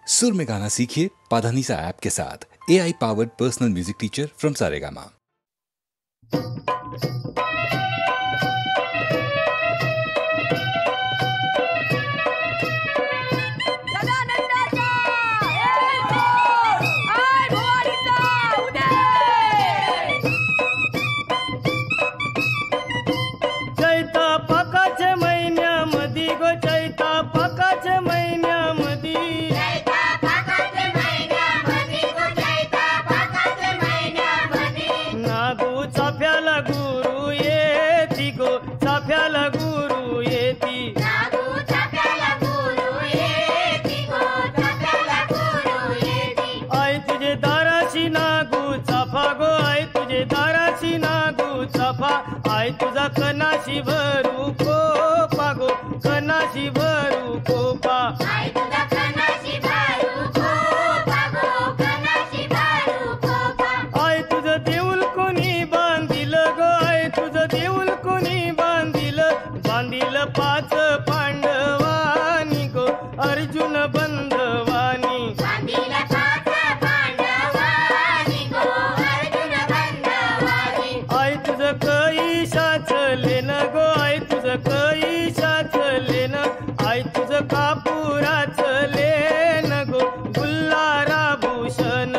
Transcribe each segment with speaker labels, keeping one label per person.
Speaker 1: सुर में गाना सीखिए पाधानीसा ऐप के साथ। AI powered personal music teacher from Saregama.
Speaker 2: आई तुझा कनाशी भरू कोपा गो, कनाशी भरू कोपा, आई तुझा कनाशी भरू कोपा गो, कनाशी भरू कोपा, आई तुझं देऊळ कोणी बांधिल गो, आई तुझं देऊळ कोणी बांधिल, बांधिल पाच पांडवानी गो, अर्जुन बंधवानी, बांधिल पाच पांडवानी गो, अर्जुन बंधवानी, आई तुझं कैशाच लेन गो, आई तुझं कैशाच लेन, आई तुझं कापुराच लेन गो, गुल्हारा भूषण,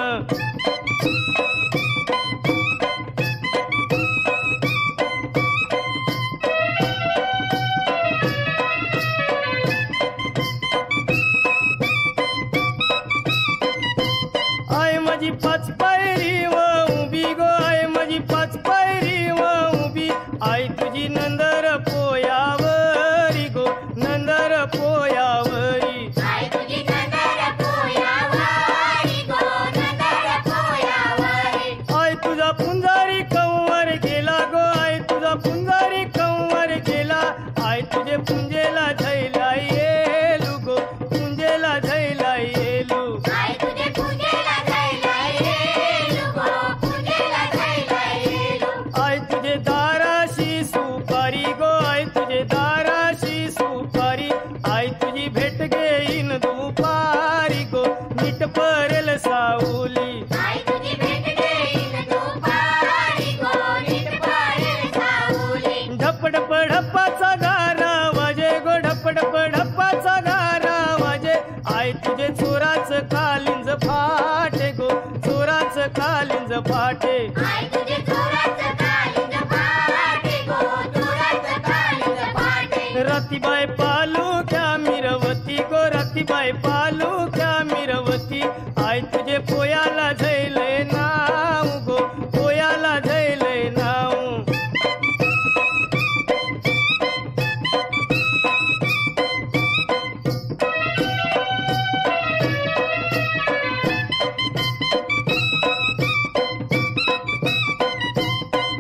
Speaker 2: आई माझी पाच पायरी व उभी गो, आई माझी पाच पायरी व उभी, आई तुझी नंदर पोयावरी गो, नंदर पोयावरी, आई तुझी नंदर पोयावरी गो, नंदर पोयावरी, आई तुझा पुंजारी कंवर गेला गो, आई तुझा पुंजारी कंवर गेला, आई तुझे पुंजेला झैला येलू गो, पुंजेला झैला येलू, आई तुझे पुंजेला झैला येलू गो, पुंजेला झैला येलू, आई तुझे दाराशी सुपारी गो, आई तुझे दाराशी सुपारी, आई तुझी भेट घेईन दुपारी गो, नीट परेल सावली, आई तुझी भेट घेईन दुपारी गो, नीट परेल सावली, ढपढप ढप्पाचा गारा वाजे गो, ढपढप ढप्पाचा गारा वाजे, आई तुझे चोराच कालिंज फाटे गो, चोराच कालिंज फाटे, आई तुझे चोराच कालिंज फाटे गो, चोराच कालिंज फाटे, रतीबाई पालुक्या मिरवती गो, रतीबाई पालुक्या मिरवती, आई तुझे पोयाला झैले नाव गो, पोयाला झैले नाव,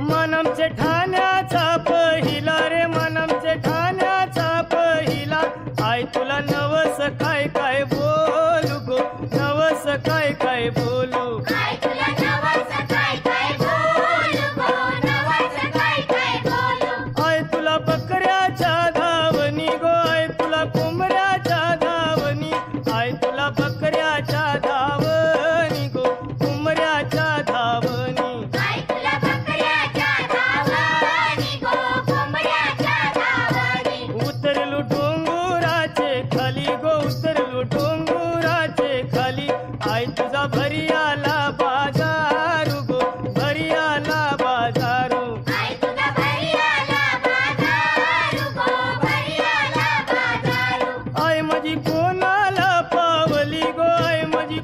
Speaker 2: मनमचे ठाण्याचा पहिला रे, मनमचे ठाण्याचा पहिला, आई तुला नवस काय काय बोलू गो, नवस काय काय बोलू, आई तुला नवस काय काय बोलू गो, नवस काय काय बोलू, आई तुला बकऱ्याच्या धावणी गो, आई तुला कोंबड्याच्या धावणी, आई तुला बकऱ्याच्या धावणी गो, कोंबड्याच्या धावणी, आई तुला बकऱ्याच्या धावणी गो, कोंबड्याच्या धावणी, उतरलू डोंगराचे खाली गो, उतरलू डोंगराचे खाली, आई तुझा भरी आला बाजारू गो, भरी आला बाजारू, आई तुझा भरी आला बाजारू गो, भरी आला बाजारू, आई माझी कोणाला पावली गो, आई माझी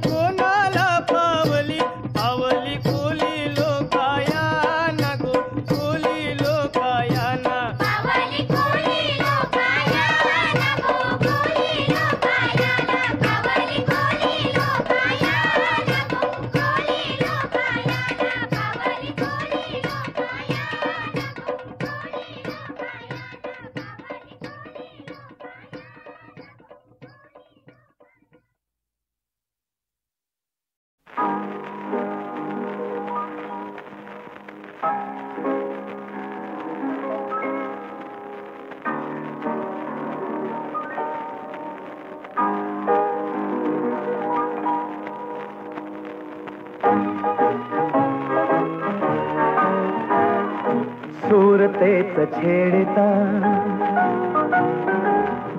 Speaker 3: सुरतेच छेडता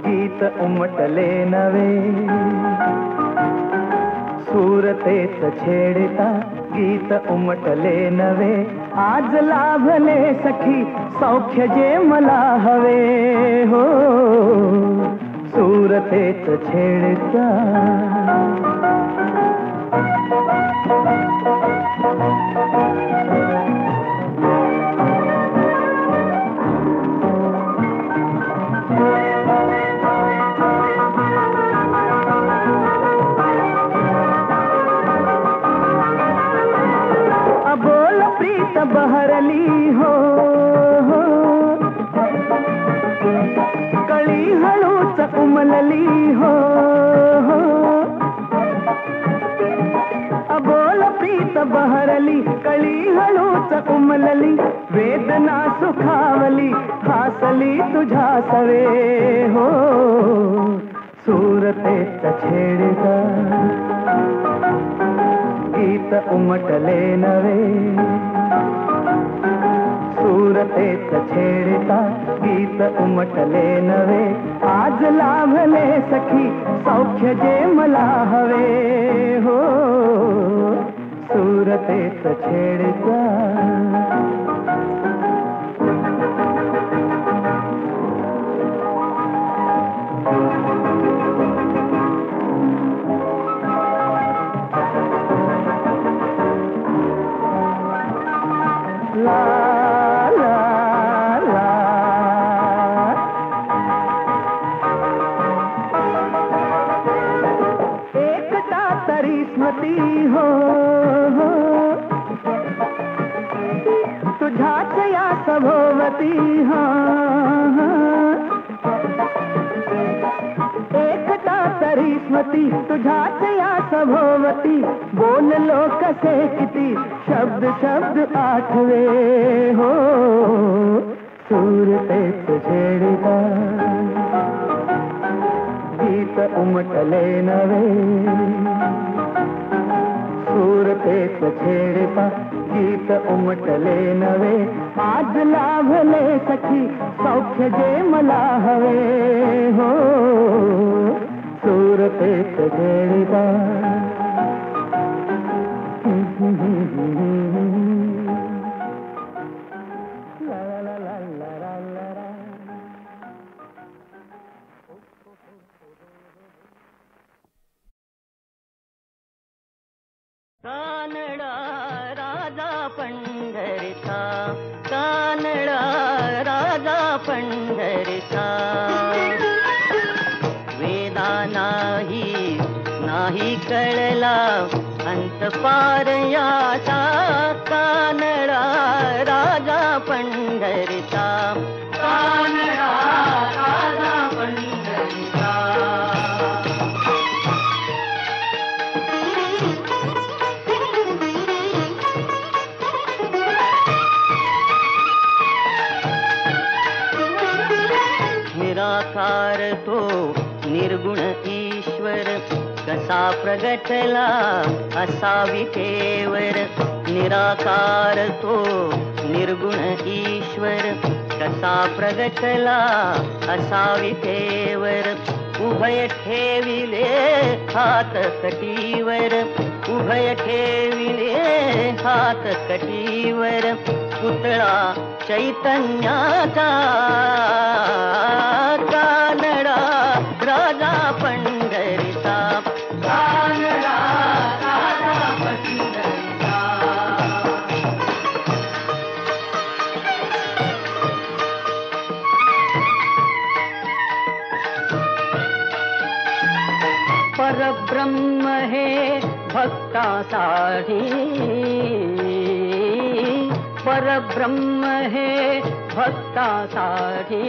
Speaker 3: गीत उमटले नवे सुरतेच छेडता गीत उमटले नवे आज लाभले सखी सौख्य जे मला हवे हो सुरतेच छेडता बहरली हो कळी हळूच उमलली हो अबोल प्रीत बहरली कळी हळूच उमलली वेदना सुखावली हासली तुझ्या सवे हो सुरतेच छेडता गीत उमटले नवे सुरतेच छेडता गीत उमटले नवे आज लाभले सखी सौख्य जे मला हवे हो सुरतेच छेडता स्मृती हो तुझ्याच या सभोवती हा एकटा तरी स्मृती तुझ्याच या सभोवती बोललो कसे किती शब्द शब्द आठवे हो सुरतेच छेडता गीत उमटले नवे सुरतेच छेडता गीत उमटले नवे आज लाभले सखी सौख्य जे मला हवे हो सुरतेच छेडता
Speaker 4: कानडा राजा पंढरीचा कानडा राजा पंढरीचा वेदा नाही कळला अंत पार याचा कानडा राजा पंढरीचा कानडा राजा पंढरीचा निराकार तो निर्गुण ईश्वर कसा प्रगटला असा विठेवर निराकार तो निर्गुण ईश्वर कसा प्रगटला असा विठेवर उभय ठेविले हात कटीवर उभय ठेविले हात कटीवर पुतळा चैतन्याचा कानडा राजा पंढरीचा कानडा राजा पंढरीचा परब्रह्म हे भक्तासाठी परब्रह्म हे भक्तासाठी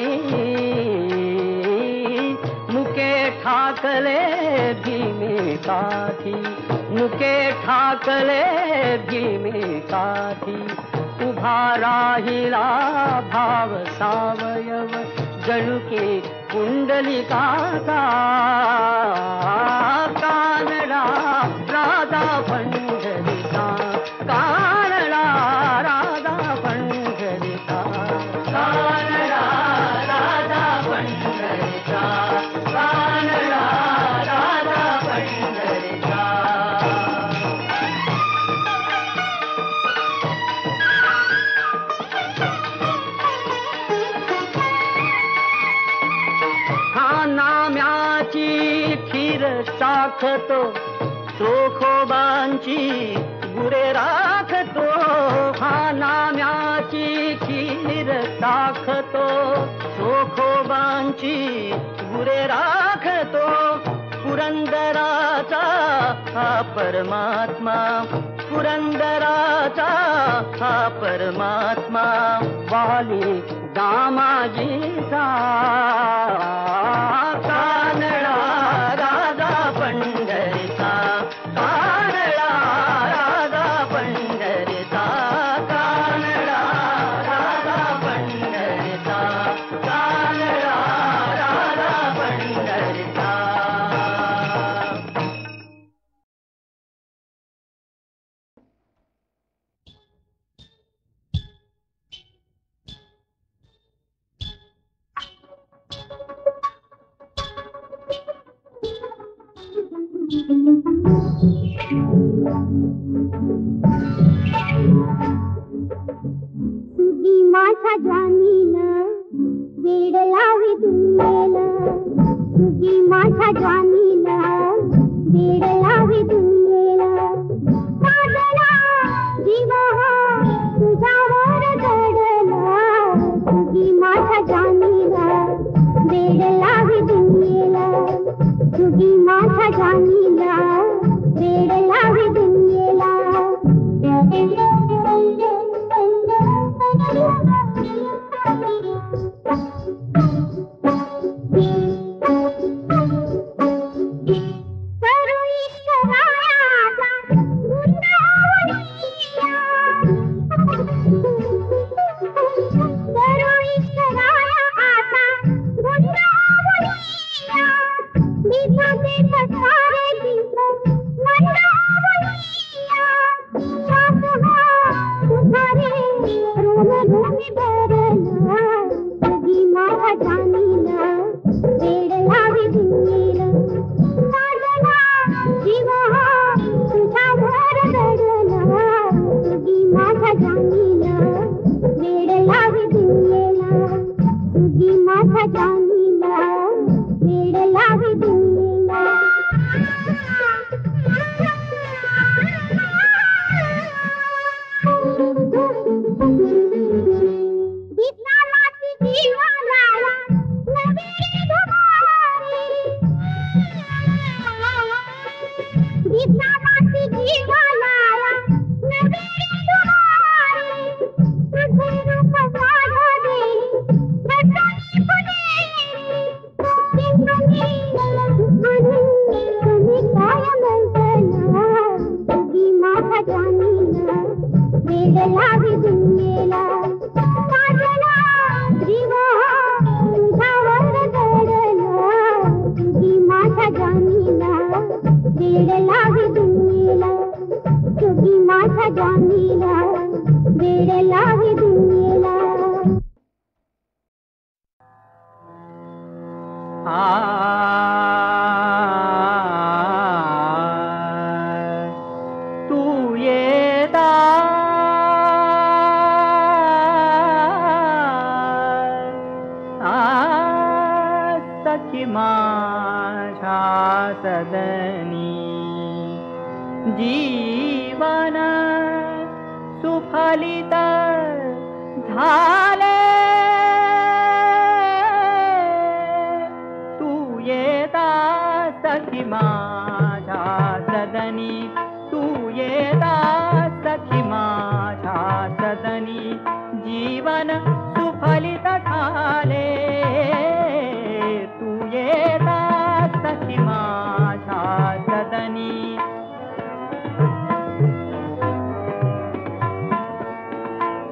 Speaker 4: मुके ठाकले भीमेसाठी मुके ठाकले भीमेसाठी उभा राहिला भाव सावयव जणुके कुंडलिकाचा कानडा राजा पंढरीचा कानडा राजा पंढरीचा राखतो, चोखोबांची गुरे राखतो, हा नाम्याची खीर चाखतो, चोखोबांची गुरे राखतो, पुरंदराचा हा परमात्मा, पुरंदराचा हा परमात्मा, वाली दामाजीचा कानडा राजा पंढरीचा, कानडा राजा पंढरीचा, कानडा राजा पंढरीचा, कानडा राजा पंढरीचा.
Speaker 5: तुझी माझ्या जाणीला वेड लावी दुनियेला, तुझी माझ्या जाणीला वेड लावी दुनियेला, साजला जीवा तुझ्यावर दडला, तुझी माझ्या जाणीला वेड लावी दुनियेला, तुझी माझ्या जाणीला वेड लावी दुनियेला.
Speaker 4: तू येता सखी माझ्या सदनी, जीवन सुफलित झाले, तू येता सखी माझ्या सदनी, तू येता सखी माझ्या सदनी, जीवन सुफलित झाले, तू येता सखी माझ्या सदनी.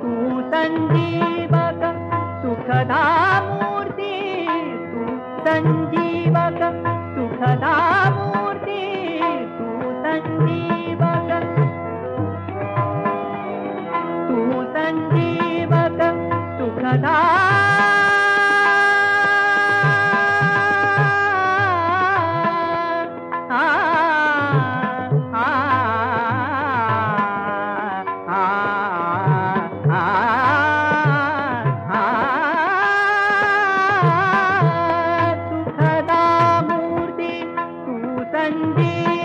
Speaker 4: तू संजीवक सुखदा मूर्ती, तू संजीवक सुखदा मूर्ती, तू संजीवक, तू संजीवक सुखदा सुखदा मूर्ती, तू संजीवक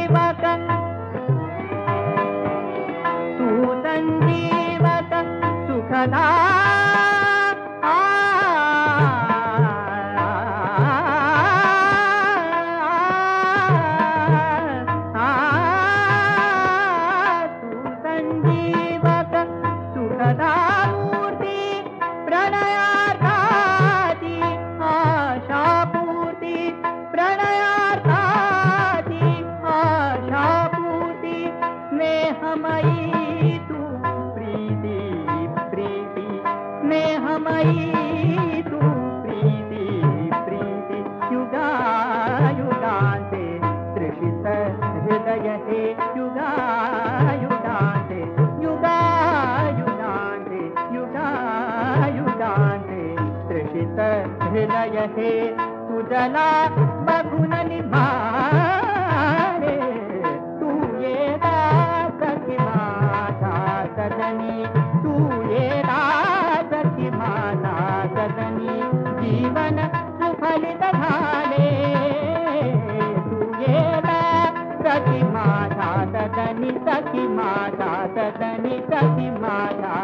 Speaker 4: स्नेहमयी तू प्रीती प्रीती स्नेहमयी तू प्रीती प्रीती युगा युगांते तृषित हृदय हे युगा युगांते युगा युगांते युगा युगांते तृषित हृदय हे तुझला बघून निभारे तू ये सखी माझा सदनी तू ये सखी माझा सदनी जीवन सुफलित झाले तू ये सखी माझा सदनी सखी माझा सदनी सखी माझा